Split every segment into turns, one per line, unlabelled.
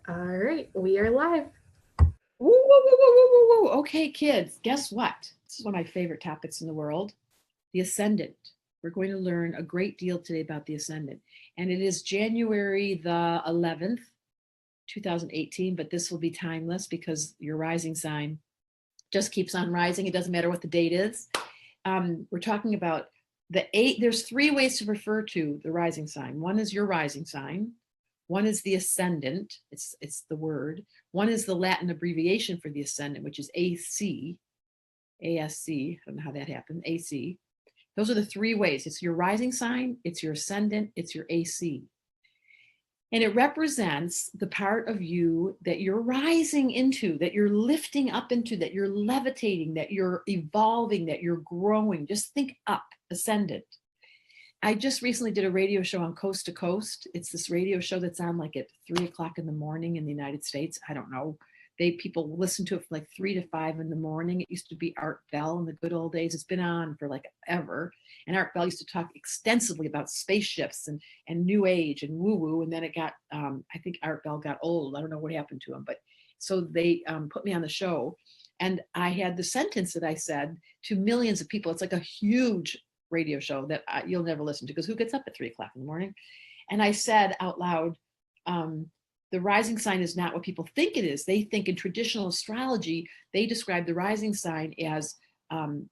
All right, we are live.
Woo, woo, woo, woo, woo, woo, woo. Okay, kids, guess what? This is one of my favorite topics in the world, the Ascendant. We're going to learn a great deal today about the Ascendant. And it is January the 11th, 2018, but this will be timeless because your rising sign just keeps on rising. It doesn't matter what the date is. We're talking about the eight. There's three ways to refer to the rising sign. One is your rising sign. One is the ascendant. It's the word. One is the Latin abbreviation for the ascendant, which is AC. ASC. I don't know how that happened. AC. Those are the three ways. It's your rising sign, it's your ascendant, it's your AC. And it represents the part of you that you're rising into, that you're lifting up into, that you're levitating, that you're evolving, that you're growing. Just think up, ascendant. I just recently did a radio show on Coast to Coast. It's this radio show that's on like at 3 o'clock in the morning in the United States. I don't know. People listen to it from like 3 to 5 in the morning. It used to be Art Bell in the good old days. It's been on for like ever. And Art Bell used to talk extensively about spaceships and New Age and woo woo. And then it got, I think Art Bell got old. I don't know what happened to him, but so they put me on the show, and I had the sentence that I said to millions of people. It's like a huge radio show that you'll never listen to because who gets up at 3 o'clock in the morning? And I said out loud, the rising sign is not what people think it is. They think in traditional astrology, they describe the rising sign as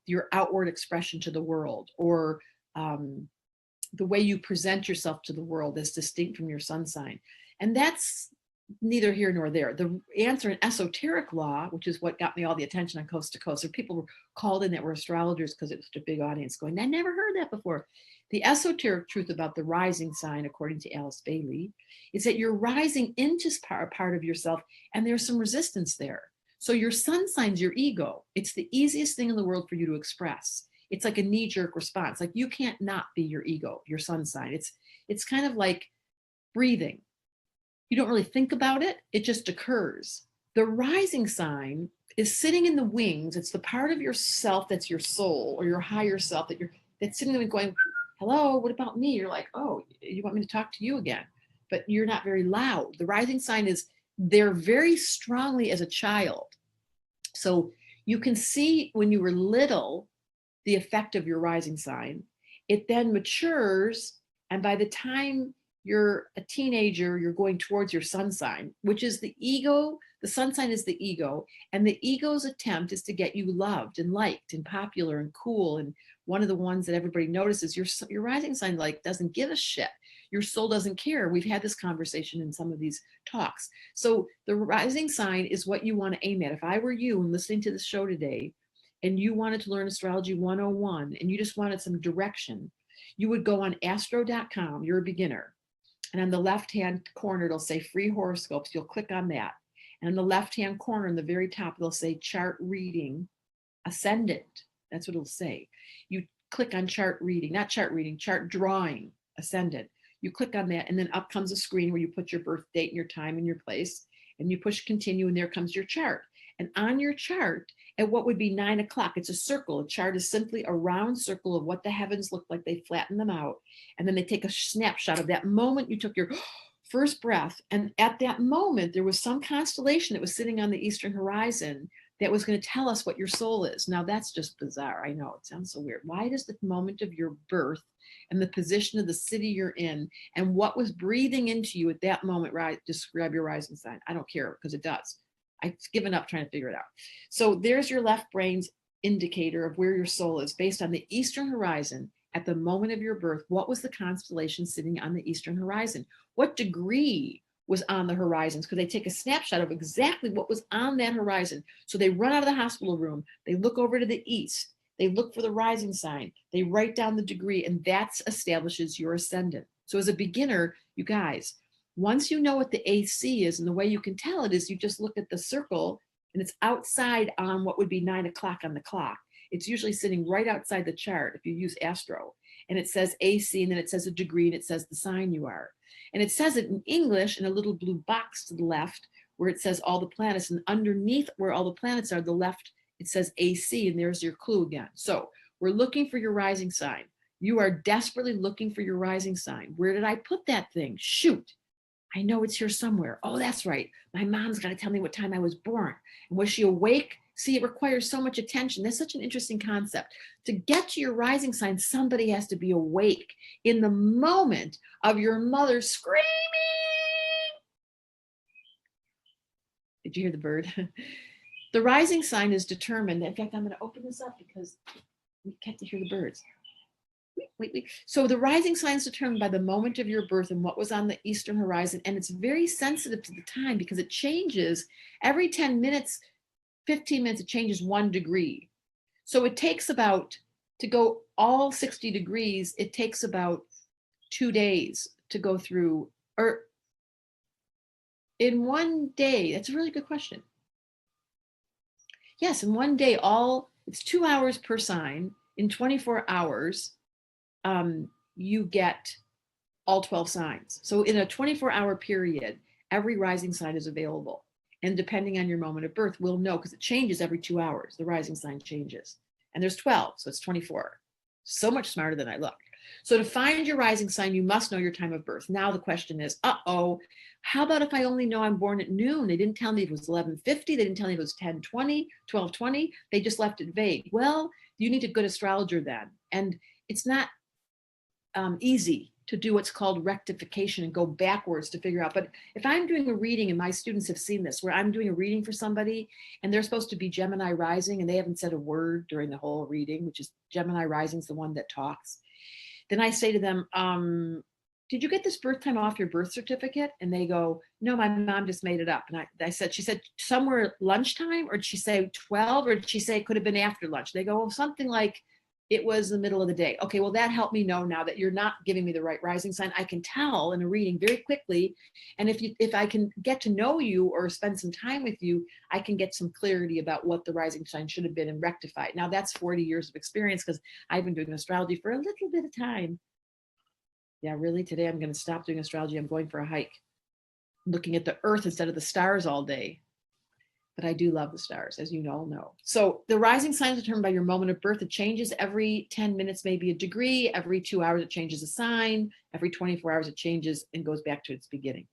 your outward expression to the world, or the way you present yourself to the world as distinct from your sun sign. And that's neither here nor there. The answer in esoteric law, which is what got me all the attention on Coast to Coast, so people were called in that were astrologers because it was such a big audience going, I never heard that before. The esoteric truth about the rising sign, according to Alice Bailey, is that you're rising into part of yourself and there's some resistance there. So your sun sign's your ego. It's the easiest thing in the world for you to express. It's like a knee-jerk response. Like you can't not be your ego, your sun sign. It's kind of like breathing. You don't really think about it. It just occurs. The rising sign is sitting in the wings. It's the part of yourself that's your soul or your higher self that's sitting there going, hello, what about me? You're like, oh, you want me to talk to you again? But you're not very loud. The rising sign is there very strongly as a child. So you can see when you were little, the effect of your rising sign. It then matures. And by the time you're a teenager, you're going towards your sun sign, which is the ego. The sun sign is the ego. And the ego's attempt is to get you loved and liked and popular and cool. And one of the ones that everybody notices, your rising sign like doesn't give a shit. Your soul doesn't care. We've had this conversation in some of these talks. So the rising sign is what you want to aim at. If I were you and listening to this show today, and you wanted to learn Astrology 101 and you just wanted some direction, you would go on astro.com. You're a beginner. And on the left-hand corner, it'll say free horoscopes. You'll click on that. And on the left-hand corner, in the very top, it'll say chart reading, ascendant. That's what it'll say. You click on chart reading, not chart reading, chart drawing, ascendant. You click on that, and then up comes a screen where you put your birth date and your time and your place, and you push continue, and there comes your chart. And on your chart, at what would be 9 o'clock, it's a circle. A chart is simply a round circle of what the heavens look like. They flatten them out, and then they take a snapshot of that moment you took your first breath. And at that moment, there was some constellation that was sitting on the eastern horizon that was going to tell us what your soul is. Now, that's just bizarre. I know it sounds so weird. Why does the moment of your birth and the position of the city you're in and what was breathing into you at that moment describe your rising sign? I don't care, because it does. I've given up trying to figure it out. So there's your left brain's indicator of where your soul is based on the eastern horizon at the moment of your birth. What was the constellation sitting on the eastern horizon? What degree was on the horizons? Because they take a snapshot of exactly what was on that horizon. So they run out of the hospital room. They look over to the east. They look for the rising sign. They write down the degree, and that establishes your ascendant. So as a beginner, you guys, once you know what the AC is, and the way you can tell it is you just look at the circle and it's outside on what would be 9 o'clock on the clock. It's usually sitting right outside the chart if you use Astro. And it says AC, and then it says a degree, and it says the sign you are. And it says it in English in a little blue box to the left where it says all the planets. And underneath where all the planets are, the left, it says AC, and there's your clue again. So we're looking for your rising sign. You are desperately looking for your rising sign. Where did I put that thing? Shoot. I know it's here somewhere. Oh, that's right. My mom's got to tell me what time I was born. And was she awake? See, it requires so much attention. That's such an interesting concept. To get to your rising sign, somebody has to be awake in the moment of your mother screaming. Did you hear the bird? The rising sign is determined. In fact, I'm going to open this up because we get to hear the birds. Wait. So the rising sign is determined by the moment of your birth and what was on the eastern horizon. And it's very sensitive to the time because it changes every 10 minutes, 15 minutes, it changes 1 degree. So it takes about, to go all 60 degrees, it takes about 2 days to go through, or in 1 day. That's a really good question. Yes, in 1 day, it's 2 hours per sign. In 24 hours, you get all 12 signs. So in a 24-hour period, every rising sign is available. And depending on your moment of birth, we'll know because it changes every 2 hours. The rising sign changes. And there's 12, so it's 24. So much smarter than I look. So to find your rising sign, you must know your time of birth. Now the question is, how about if I only know I'm born at noon? They didn't tell me it was 11:50. They didn't tell me it was 10:20, 12:20. They just left it vague. Well, you need a good astrologer then. And it's not easy to do what's called rectification and go backwards to figure out. But if I'm doing a reading, and my students have seen this, where I'm doing a reading for somebody and they're supposed to be Gemini rising and they haven't said a word during the whole reading, which is Gemini rising is the one that talks. Then I say to them, did you get this birth time off your birth certificate? And they go, no, my mom just made it up. And she said somewhere lunchtime, or did she say 12, or did she say it could have been after lunch? They go, something like it was the middle of the day. Okay, well, that helped me know now that you're not giving me the right rising sign. I can tell in a reading very quickly. And if I can get to know you or spend some time with you, I can get some clarity about what the rising sign should have been and rectify it. Now that's 40 years of experience because I've been doing astrology for a little bit of time. Yeah, really, today I'm going to stop doing astrology. I'm going for a hike, looking at the earth instead of the stars all day. But I do love the stars, as you all know. So the rising sign is determined by your moment of birth. It changes every 10 minutes, maybe a degree. Every 2 hours, it changes a sign. Every 24 hours, it changes and goes back to its beginning.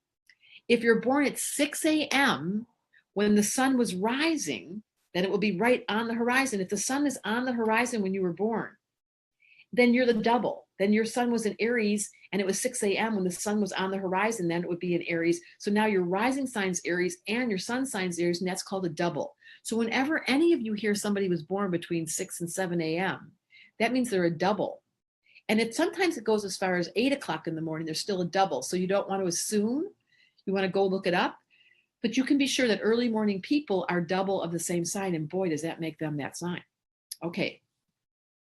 If you're born at 6 a.m., when the sun was rising, then it will be right on the horizon. If the sun is on the horizon when you were born, then you're the double. Then your sun was in Aries and it was 6 a.m. when the sun was on the horizon, then it would be in Aries. So now your rising sign's Aries and your sun sign's Aries, and that's called a double. So whenever any of you hear somebody was born between 6 and 7 a.m., that means they're a double. And sometimes it goes as far as 8 o'clock in the morning, they're still a double. So you don't want to assume, you want to go look it up, but you can be sure that early morning people are double of the same sign, and boy, does that make them that sign. Okay.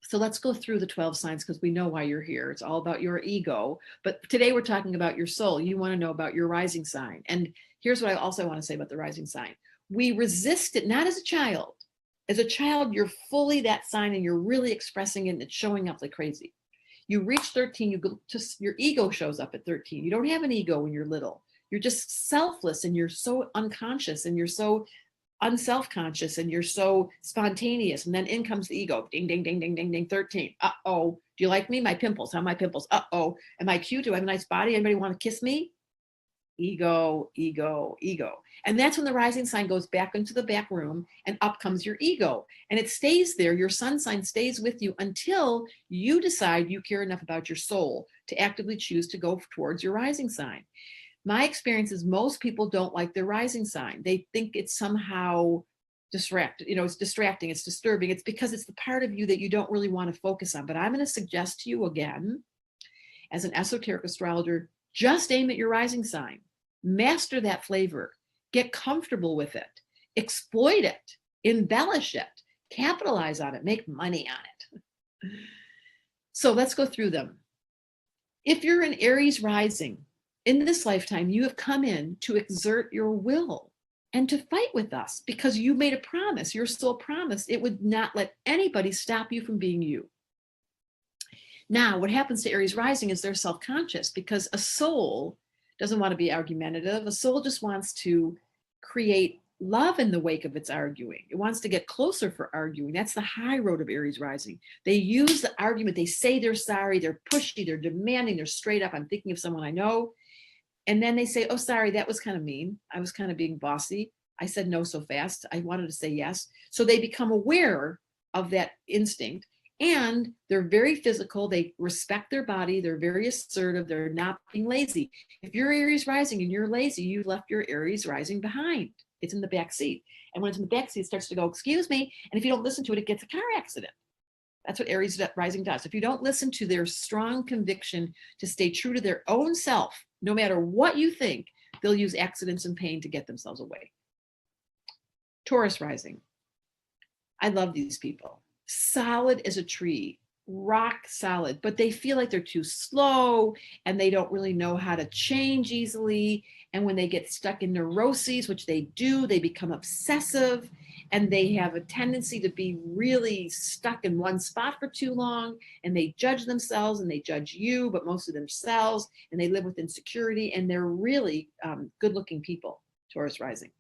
So let's go through the 12 signs because we know why you're here. It's all about your ego. But today we're talking about your soul. You want to know about your rising sign. And here's what I also want to say about the rising sign. We resist it, not as a child. As a child, you're fully that sign and you're really expressing it and it's showing up like crazy. You reach 13, your ego shows up at 13. You don't have an ego when you're little. You're just selfless and you're so unconscious and you're so unself-conscious and you're so spontaneous, and then in comes the ego. Ding, ding, ding, ding, ding, ding. 13. Do you like me? My pimples. How are my pimples? Am I cute? Do I have a nice body? Anybody want to kiss me? Ego, ego, ego. And that's when the rising sign goes back into the back room and up comes your ego. And it stays there. Your sun sign stays with you until you decide you care enough about your soul to actively choose to go towards your rising sign. My experience is most people don't like their rising sign. They think it's somehow it's distracting, it's disturbing. It's because it's the part of you that you don't really want to focus on. But I'm going to suggest to you again, as an esoteric astrologer, just aim at your rising sign. Master that flavor. Get comfortable with it. Exploit it. Embellish it. Capitalize on it. Make money on it. So let's go through them. If you're an Aries rising, in this lifetime, you have come in to exert your will and to fight with us because you made a promise. Your soul promised it would not let anybody stop you from being you. Now, what happens to Aries rising is they're self-conscious because a soul doesn't want to be argumentative. A soul just wants to create love in the wake of its arguing. It wants to get closer for arguing. That's the high road of Aries rising. They use the argument. They say they're sorry. They're pushy. They're demanding. They're straight up. I'm thinking of someone I know. And then they say, oh, sorry, that was kind of mean. I was kind of being bossy. I said no so fast. I wanted to say yes. So they become aware of that instinct, and they're very physical. They respect their body. They're very assertive. They're not being lazy. If you're Aries rising and you're lazy, you've left your Aries rising behind. It's in the back seat. And when it's in the back seat, it starts to go, excuse me. And if you don't listen to it, it gets a car accident. That's what Aries rising does. If you don't listen to their strong conviction to stay true to their own self, no matter what you think, they'll use accidents and pain to get themselves away. Taurus rising. I love these people. Solid as a tree, rock solid, but they feel like they're too slow and they don't really know how to change easily. And when they get stuck in neuroses, which they do, they become obsessive and they have a tendency to be really stuck in one spot for too long. And they judge themselves and they judge you, but mostly themselves. And they live with insecurity, and they're really good looking people, Taurus rising.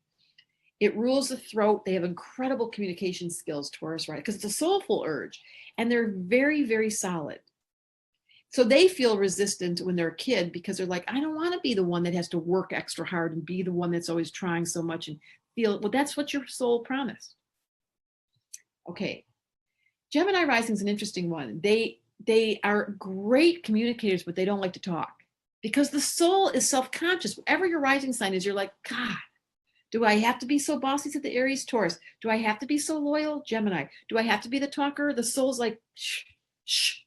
It rules the throat. They have incredible communication skills, Taurus rising, because it's a soulful urge, and they're very, very solid. So they feel resistant when they're a kid because they're like, I don't want to be the one that has to work extra hard and be the one that's always trying so much and feel, well, that's what your soul promised. Okay. Gemini rising is an interesting one. They are great communicators, but they don't like to talk because the soul is self-conscious. Whatever your rising sign is, you're like, God, do I have to be so bossy to the Aries? Taurus? Do I have to be so loyal? Gemini? Do I have to be the talker? The soul's like, shh, shh.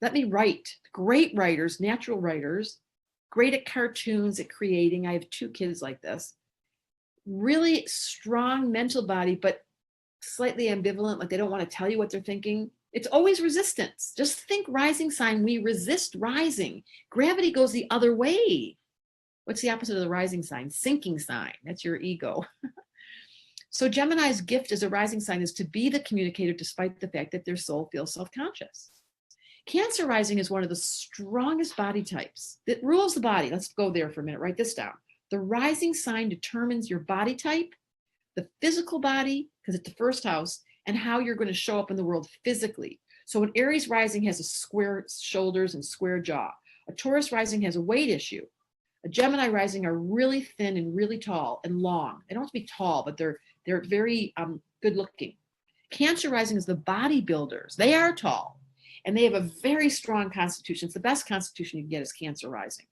Let me write. Great writers, natural writers, great at cartoons, at creating. I have 2 kids like this. Really strong mental body, but slightly ambivalent, like they don't want to tell you what they're thinking. It's always resistance. Just think rising sign, we resist rising. Gravity goes the other way. What's the opposite of the rising sign? Sinking sign. That's your ego. So Gemini's gift as a rising sign is to be the communicator despite the fact that their soul feels self-conscious. Cancer rising is one of the strongest body types that rules the body. Let's go there for a minute. Write this down. The rising sign determines your body type, the physical body, because it's the first house, and how you're going to show up in the world physically. So an Aries rising has a square shoulders and square jaw. A Taurus rising has a weight issue. A Gemini rising are really thin and really tall and long. They don't have to be tall, but they're very good looking. Cancer rising is the bodybuilders. They are tall and they have a very strong constitution. It's the best constitution you can get is Cancer rising.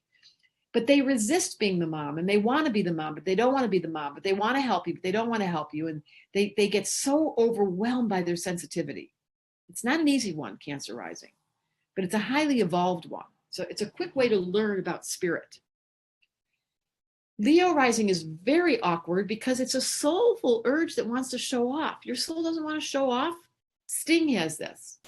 But they resist being the mom and they want to be the mom, but they don't want to be the mom, but they want to help you, but they don't want to help you. And they get so overwhelmed by their sensitivity. It's not an easy one, Cancer rising, but it's a highly evolved one. So it's a quick way to learn about spirit. Leo rising is very awkward because it's a soulful urge that wants to show off. Your soul doesn't want to show off. Sting has this.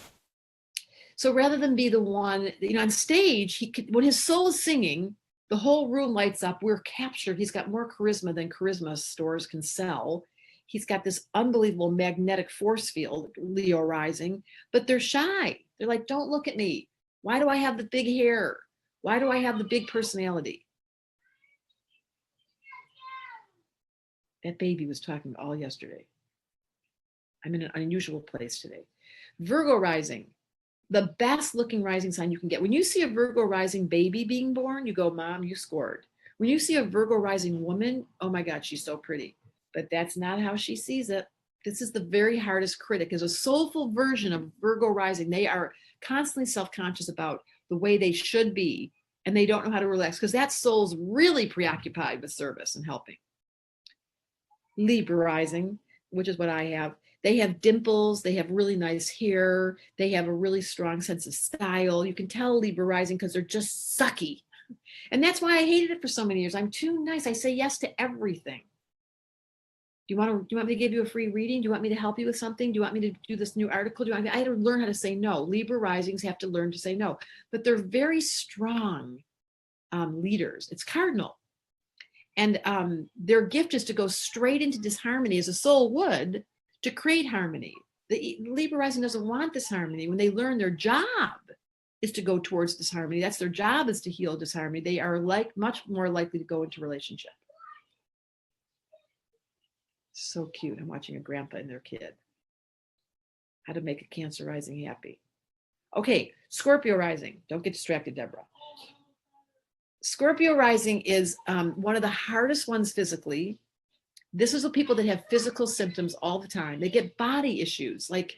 So rather than be the one, on stage, when his soul is singing, the whole room lights up. We're captured. He's got more charisma than charisma stores can sell. He's got this unbelievable magnetic force field, Leo rising, but they're shy. They're like, don't look at me. Why do I have the big hair? Why do I have the big personality? That baby was talking all yesterday. I'm in an unusual place today. Virgo rising, the best looking rising sign you can get. When you see a Virgo rising baby being born, you go, Mom, you scored. When you see a Virgo rising woman, oh my God, she's so pretty. But that's not how she sees it. This is the very hardest critic, is a soulful version of Virgo rising. They are constantly self-conscious about the way they should be, and they don't know how to relax because that soul's really preoccupied with service and helping. Libra rising, which is what I have. They have dimples. They have really nice hair. They have a really strong sense of style. You can tell Libra rising because they're just sucky. And that's why I hated it for so many years. I'm too nice. I say yes to everything. Do you want me to give you a free reading? Do you want me to help you with something? Do you want me to do this new article? I had to learn how to say no. Libra risings have to learn to say no. But they're very strong leaders. It's cardinal. And their gift is to go straight into disharmony, as a soul would, to create harmony. The Libra rising doesn't want disharmony. When they learn their job is to go towards disharmony, that's their job, is to heal disharmony, they are much more likely to go into relationship. So cute. I'm watching a grandpa and their kid. How to make a Cancer rising happy. Okay, Scorpio rising. Don't get distracted, Debra. Scorpio rising is one of the hardest ones physically. This is the people that have physical symptoms all the time. They get body issues. Like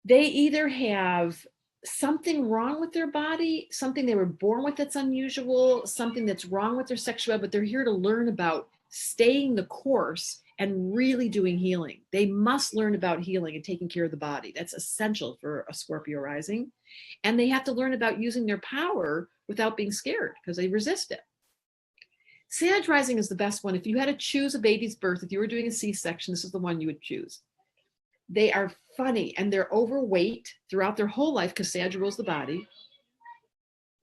they either have something wrong with their body, something they were born with that's unusual, something that's wrong with their sexuality, but they're here to learn about staying the course and really doing healing. They must learn about healing and taking care of the body. That's essential for a Scorpio rising. And they have to learn about using their power without being scared because they resist it. Sag rising is the best one. If you had to choose a baby's birth, if you were doing a C-section, this is the one you would choose. They are funny and they're overweight throughout their whole life because Sag rules the body.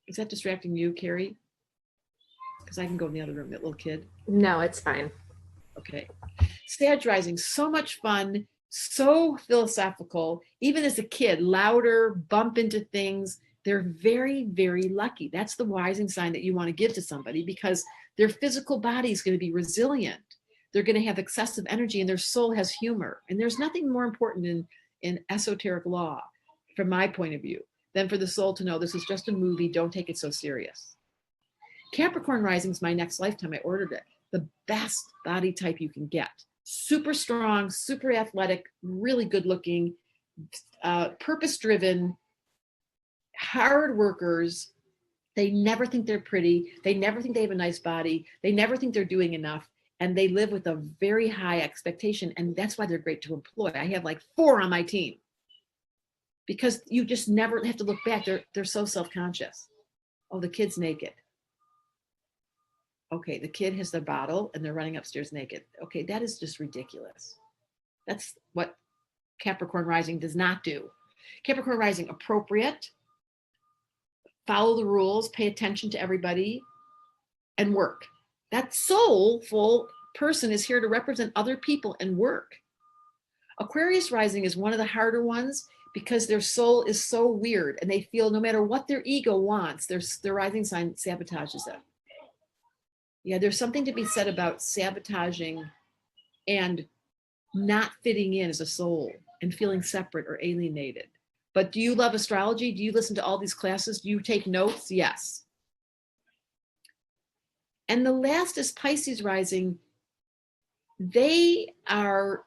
Is that distracting you, Carrie? Because I can go in the other room, that little kid.
No, it's fine.
Okay. Sag rising, so much fun, so philosophical. Even as a kid, louder, bump into things. They're very, very lucky. That's the rising sign that you want to give to somebody because their physical body is going to be resilient. They're going to have excessive energy and their soul has humor. And there's nothing more important in esoteric law, from my point of view, than for the soul to know this is just a movie. Don't take it so serious. Capricorn rising is my next lifetime. I ordered it. The best body type you can get. Super strong, super athletic, really good looking, purpose-driven, hard workers. They never think they're pretty. They never think they have a nice body. They never think they're doing enough. And they live with a very high expectation. And that's why they're great to employ. I have like 4 on my team because you just never have to look back. They're so self-conscious. Oh, the kid's naked. Okay, the kid has their bottle and they're running upstairs naked. Okay, that is just ridiculous. That's what Capricorn rising does not do. Capricorn rising, appropriate, follow the rules, pay attention to everybody, and work. That soulful person is here to represent other people and work. Aquarius rising is one of the harder ones because their soul is so weird and they feel no matter what their ego wants, their rising sign sabotages it. Yeah, there's something to be said about sabotaging and not fitting in as a soul and feeling separate or alienated. But do you love astrology? Do you listen to all these classes? Do you take notes? Yes. And the last is Pisces rising. They are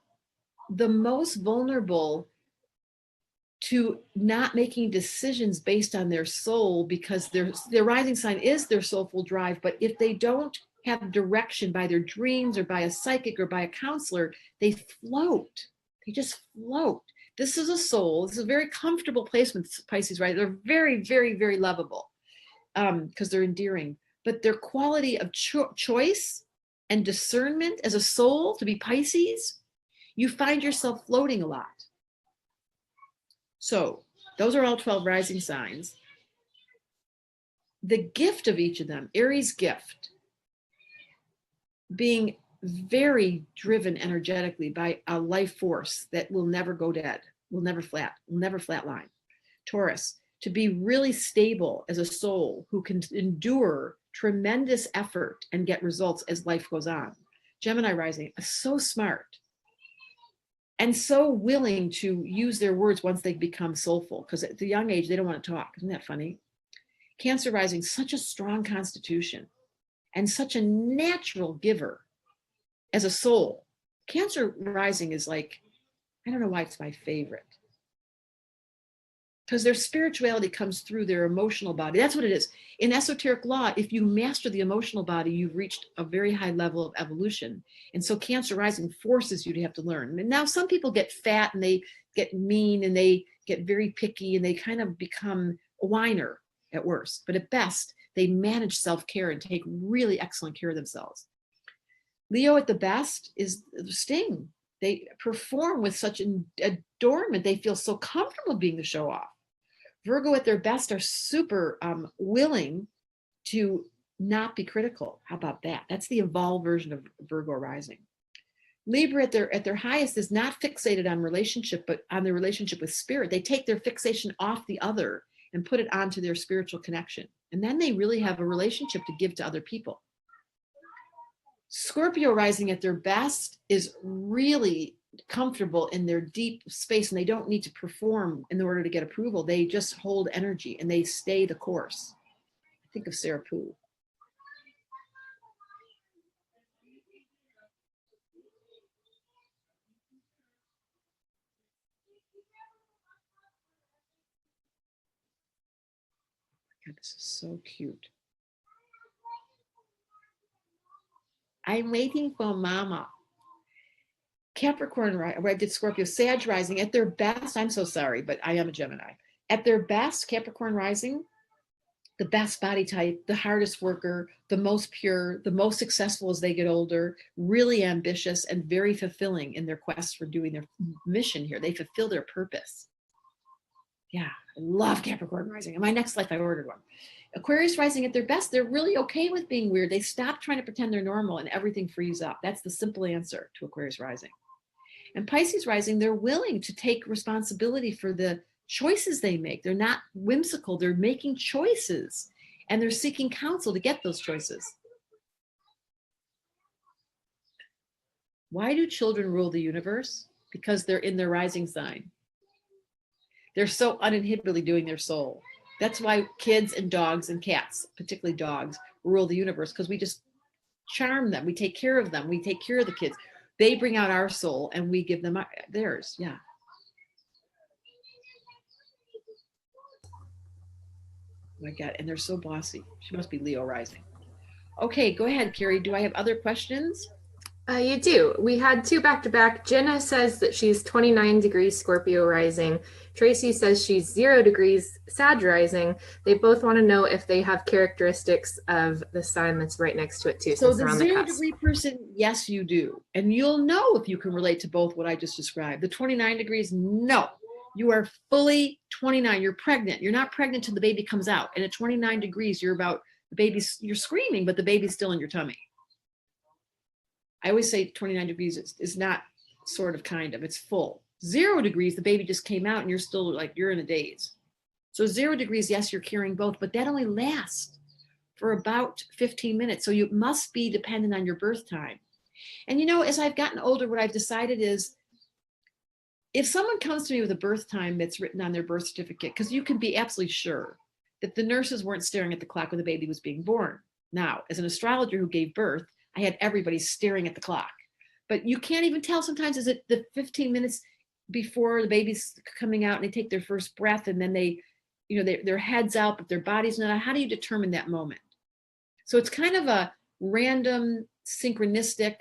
the most vulnerable to not making decisions based on their soul because their rising sign is their soulful drive. But if they don't have direction by their dreams or by a psychic or by a counselor, they float. They just float. This is a soul. This is a very comfortable placement, Pisces, right? They're very, very, very lovable because they're endearing. But their quality of choice and discernment as a soul to be Pisces, you find yourself floating a lot. So those are all 12 rising signs. The gift of each of them, Aries gift, being very driven energetically by a life force that will never go dead, will never flatline. Taurus, to be really stable as a soul who can endure tremendous effort and get results as life goes on. Gemini rising, so smart and so willing to use their words once they become soulful, because at the young age, they don't want to talk. Isn't that funny? Cancer rising, such a strong constitution and such a natural giver as a soul. Cancer rising is like, I don't know why it's my favorite. Because their spirituality comes through their emotional body. That's what it is. In esoteric law, if you master the emotional body, you've reached a very high level of evolution. And so Cancer rising forces you to have to learn. And now some people get fat and they get mean and they get very picky and they kind of become a whiner at worst. But at best, they manage self-care and take really excellent care of themselves. Leo at the best is the sting. They perform with such adornment. They feel so comfortable being the show off. Virgo at their best are super willing to not be critical. How about that? That's the evolved version of Virgo rising. Libra at their highest is not fixated on relationship, but on their relationship with spirit. They take their fixation off the other and put it onto their spiritual connection. And then they really have a relationship to give to other people. Scorpio rising at their best is really comfortable in their deep space and they don't need to perform in order to get approval. They just hold energy and they stay the course. Think of Sarah Pooh. God, this is so cute. I'm waiting for mama. Capricorn, I did Scorpio, Sag rising at their best. I'm so sorry, but I am a Gemini. At their best, Capricorn rising, the best body type, the hardest worker, the most pure, the most successful as they get older, really ambitious and very fulfilling in their quest for doing their mission here. They fulfill their purpose. Yeah, I love Capricorn rising. In my next life, I ordered one. Aquarius rising at their best, they're really okay with being weird. They stop trying to pretend they're normal and everything frees up. That's the simple answer to Aquarius rising. And Pisces rising, they're willing to take responsibility for the choices they make. They're not whimsical. They're making choices and they're seeking counsel to get those choices. Why do children rule the universe? Because they're in their rising sign. They're so uninhibitedly doing their soul. That's why kids and dogs and cats, particularly dogs, rule the universe, because we just charm them. We take care of them. We take care of the kids. They bring out our soul and we give them theirs. Yeah. Oh my God. And they're so bossy. She must be Leo rising. Okay, go ahead, Carrie. Do I have other questions?
You do. We had two back to back. Jenna says that she's 29 degrees Scorpio rising. Tracy says she's 0 degrees Sag rising. They both want to know if they have characteristics of the sign that's right next to it too.
So the 0 degree person, yes, you do. And you'll know if you can relate to both what I just described. The 29 degrees, no. You are fully 29. You're pregnant. You're not pregnant till the baby comes out. And at 29 degrees, you're screaming, but the baby's still in your tummy. I always say 29 degrees is not sort of kind of, it's full. 0 degrees, the baby just came out and you're still like, you're in a daze. So 0 degrees, yes, you're carrying both, but that only lasts for about 15 minutes. So you must be dependent on your birth time. And you know, as I've gotten older, what I've decided is if someone comes to me with a birth time that's written on their birth certificate, because you can be absolutely sure that the nurses weren't staring at the clock when the baby was being born. Now, as an astrologer who gave birth, I had everybody staring at the clock, but you can't even tell. Sometimes is it the 15 minutes before the baby's coming out and they take their first breath and then they, you know, their head's out, but their body's not out. How do you determine that moment? So it's kind of a random synchronistic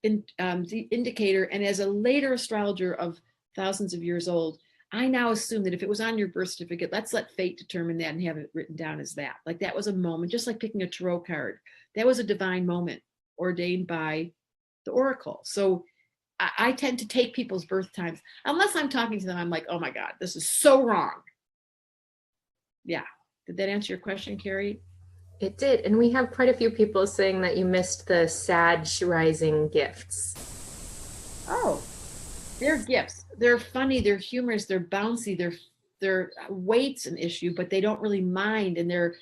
indicator. And as a later astrologer of thousands of years old, I now assume that if it was on your birth certificate, let's let fate determine that and have it written down as that. Like that was a moment, just like picking a tarot card. That was a divine moment ordained by the oracle. So I tend to take people's birth times. Unless I'm talking to them, I'm like, oh my God, this is so wrong. Yeah. Did that answer your question, Carrie?
It did. And we have quite a few people saying that you missed the Sag rising gifts.
Oh, they're gifts. They're funny, they're humorous, they're bouncy, their weight's an issue, but they don't really mind, and they're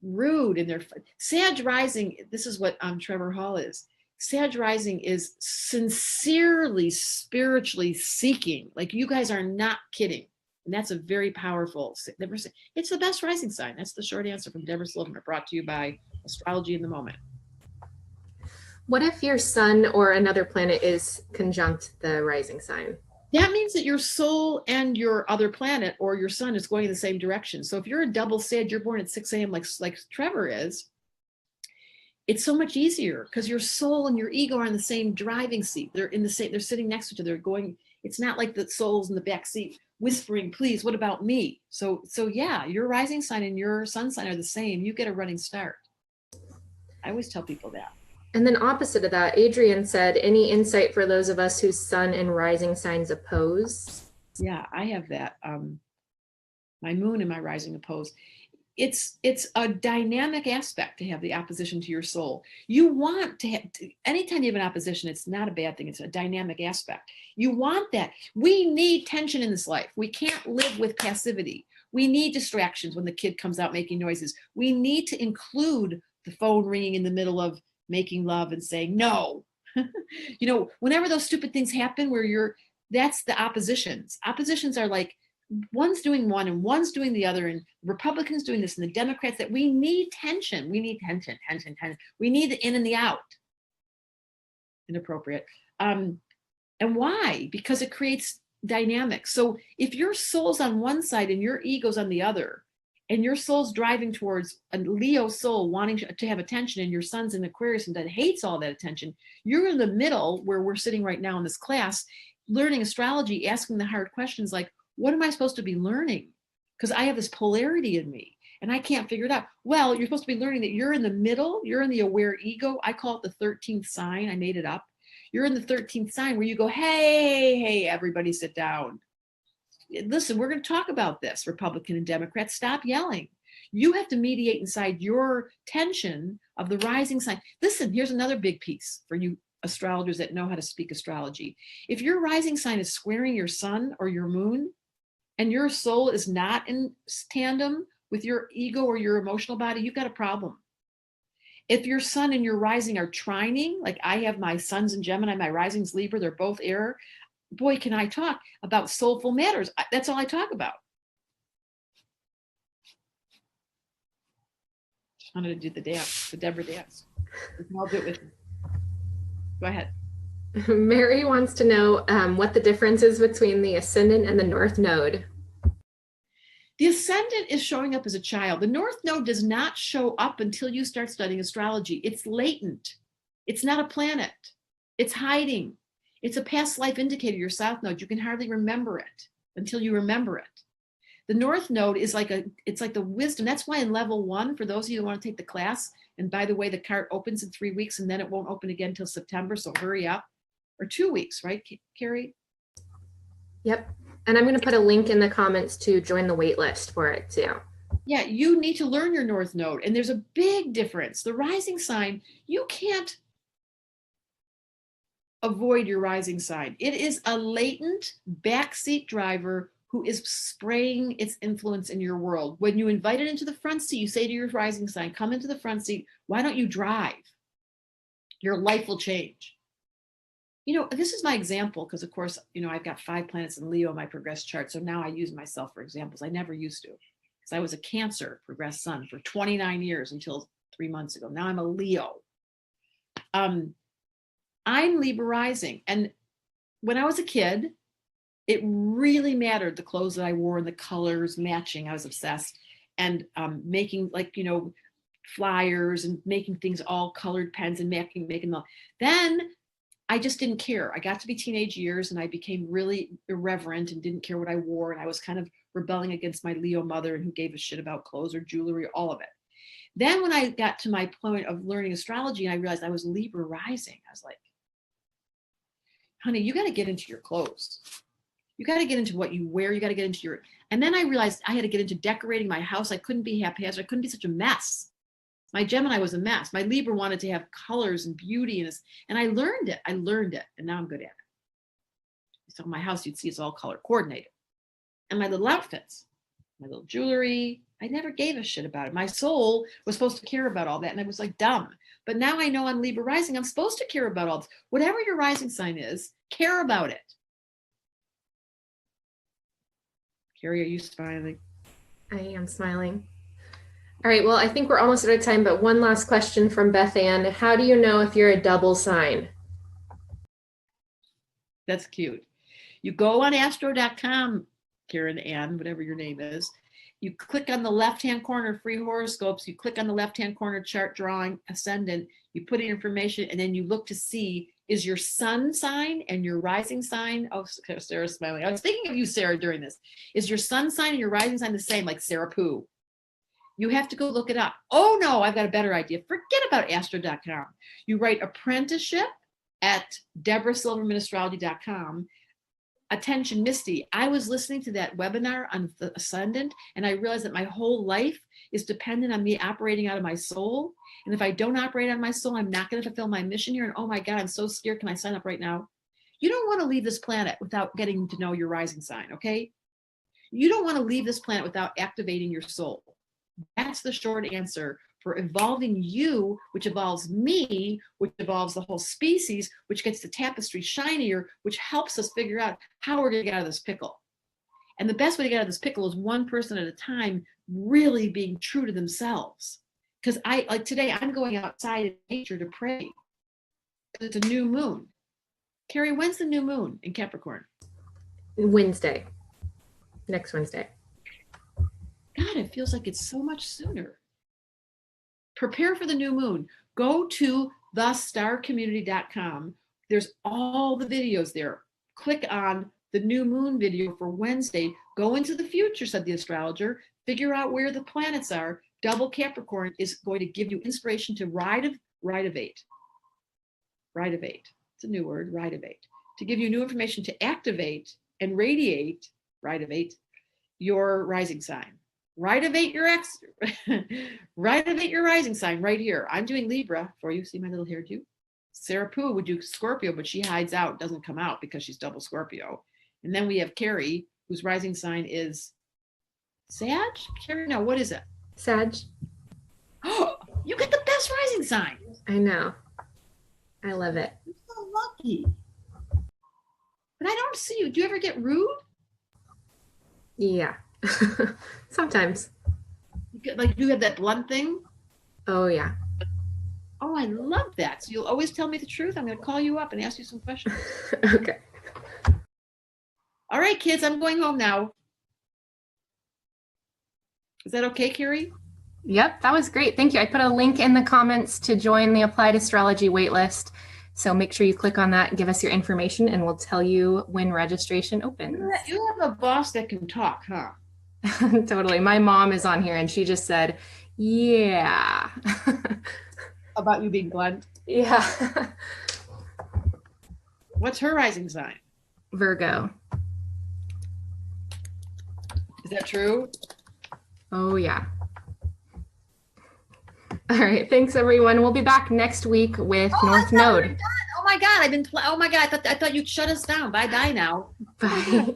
rude, and they're Sag rising. This is what Trevor Hall is. Sag rising is sincerely spiritually seeking. Like you guys are not kidding, and that's a very powerful. It's the best rising sign. That's the short answer from Debra Silverman, brought to you by Astrology in the Moment.
What if your sun or another planet is conjunct the rising sign?
That means that your soul and your other planet or your sun is going in the same direction. So if you're a double Sag, you're born at 6 a.m. like Trevor is, it's so much easier because your soul and your ego are in the same driving seat. They're sitting next to each other going, it's not like the soul's in the back seat whispering, please, what about me? So yeah, your rising sign and your sun sign are the same. You get a running start. I always tell people that.
And then opposite of that, Adrian said, any insight for those of us whose sun and rising signs oppose?
Yeah, I have that. My moon and my rising oppose. It's a dynamic aspect to have the opposition to your soul. You want to have, anytime you have an opposition, it's not a bad thing. It's a dynamic aspect. You want that. We need tension in this life. We can't live with passivity. We need distractions when the kid comes out making noises. We need to include the phone ringing in the middle of making love and saying no. You know, whenever those stupid things happen where that's the oppositions. Oppositions are like, one's doing one and one's doing the other, and Republicans doing this and the Democrats that. We need tension. We need tension. We need the in and the out. Inappropriate. And why? Because it creates dynamics. So if your soul's on one side and your ego's on the other, and your soul's driving towards a Leo soul wanting to have attention, and your son's in Aquarius and that hates all that attention, you're in the middle where we're sitting right now in this class, learning astrology, asking the hard questions like, what am I supposed to be learning? Because I have this polarity in me and I can't figure it out. Well, you're supposed to be learning that you're in the middle, you're in the aware ego. I call it the 13th sign. I made it up. You're in the 13th sign where you go, hey, everybody sit down. Listen, we're going to talk about this, Republican and Democrat. Stop yelling. You have to mediate inside your tension of the rising sign. Listen, here's another big piece for you astrologers that know how to speak astrology. If your rising sign is squaring your sun or your moon, and your soul is not in tandem with your ego or your emotional body, you've got a problem. If your sun and your rising are trining, like I have my suns in Gemini, my rising's Libra, they're both air. Boy, can I talk about soulful matters. That's all I talk about. Just wanted to do the dance, the Debra dance. I'll do it with me. Go ahead.
Mary wants to know what the difference is between the ascendant and the north node.
The ascendant is showing up as a child. The north node does not show up until you start studying astrology. It's latent. It's not a planet. It's hiding. It's a past life indicator, your south node. You can hardly remember it until you remember it. The north node is it's like the wisdom. That's why in level 1, for those of you who want to take the class, and by the way, the cart opens in 3 weeks and then it won't open again until September, so hurry up. Or 2 weeks, right, Carrie?
Yep. And I'm going to put a link in the comments to join the wait list for it too.
Yeah, you need to learn your north node. And there's a big difference. The rising sign, you can't avoid your rising sign. It is a latent backseat driver who is spraying its influence in your world. When you invite it into the front seat, you say to your rising sign, come into the front seat. Why don't you drive? Your life will change. You know, this is my example because, of course, you know, I've got 5 planets in Leo in my progress chart. So now I use myself for examples. I never used to because I was a Cancer progress sun for 29 years until 3 months ago. Now I'm a Leo. I'm Libra rising. And when I was a kid, it really mattered the clothes that I wore and the colors matching. I was obsessed. And making like, you know, flyers and making things all colored pens and making them. Then I just didn't care. I got to be teenage years and I became really irreverent and didn't care what I wore. And I was kind of rebelling against my Leo mother and who gave a shit about clothes or jewelry, all of it. Then when I got to my point of learning astrology and I realized I was Libra rising, I was like, honey, you got to get into your clothes. You got to get into what you wear. You got to get into your, and then I realized I had to get into decorating my house. I couldn't be haphazard. I couldn't be such a mess. My Gemini was a mess. My Libra wanted to have colors and beauty and I learned it. And now I'm good at it. So my house, you'd see it's all color coordinated. And my little outfits, my little jewelry, I never gave a shit about it. My soul was supposed to care about all that. And I was like, dumb. But now I know I'm Libra rising. I'm supposed to care about all this. Whatever your rising sign is, care about it. Carrie, are you smiling?
I am smiling. All right, well, I think we're almost out of time, but one last question from Beth Ann. How do you know if you're a double sign?
That's cute. You go on astro.com, Karen Ann, whatever your name is. You click on the left-hand corner, free horoscopes. You click on the left-hand corner, chart drawing, ascendant. You put in information, and then you look to see, is your sun sign and your rising sign? Oh, Sarah's smiling. I was thinking of you, Sarah, during this. Is your sun sign and your rising sign the same, like Sarah Pooh? You have to go look it up. Oh, no, I've got a better idea. Forget about astro.com. You write apprenticeship at debrasilvermanastrology.com. Attention, Misty, I was listening to that webinar on the Ascendant, and I realized that my whole life is dependent on me operating out of my soul. And if I don't operate out of my soul, I'm not going to fulfill my mission here. And oh my God, I'm so scared. Can I sign up right now? You don't want to leave this planet without getting to know your rising sign, okay? You don't want to leave this planet without activating your soul. That's the short answer for evolving you, which evolves me, which evolves the whole species, which gets the tapestry shinier, which helps us figure out how we're going to get out of this pickle. And the best way to get out of this pickle is one person at a time, really being true to themselves. Because like today, I'm going outside in nature to pray. It's a new moon. Carrie, when's the new moon in Capricorn?
Wednesday. Next Wednesday.
God, it feels like it's so much sooner. Prepare for the new moon. Go to thestarcommunity.com. There's all the videos there. Click on the new moon video for Wednesday. Go into the future, said the astrologer. Figure out where the planets are. Double Capricorn is going to give you inspiration to ride of eight. Ride of eight. It's a new word, ride of eight. To give you new information to activate and radiate, ride of eight, your rising sign. Ride of eight your rising sign right here. I'm doing Libra for you. See my little hair too? Sarah Poo would do Scorpio, but she hides out, doesn't come out because she's double Scorpio. And then we have Carrie, whose rising sign is Sag? Carrie, no, what is it?
Sag.
Oh, you get the best rising sign.
I know. I love it.
You're so lucky. But I don't see you. Do you ever get rude?
Yeah. Sometimes.
Like, do you have that blunt thing?
Oh, yeah.
Oh, I love that. So you'll always tell me the truth. I'm going to call you up and ask you some questions.
Okay.
All right, kids, I'm going home now. Is that okay, Carrie?
Yep, that was great. Thank you. I put a link in the comments to join the Applied Astrology waitlist. So make sure you click on that, give us your information, and we'll tell you when registration opens.
You have a boss that can talk, huh?
Totally. My mom is on here and she just said, yeah.
About you being blunt?
Yeah.
What's her rising sign?
Virgo.
Is that true?
Oh, yeah. All right. Thanks, everyone. We'll be back next week with North Node.
Oh my God. I thought you'd shut us down. Bye now.
Bye.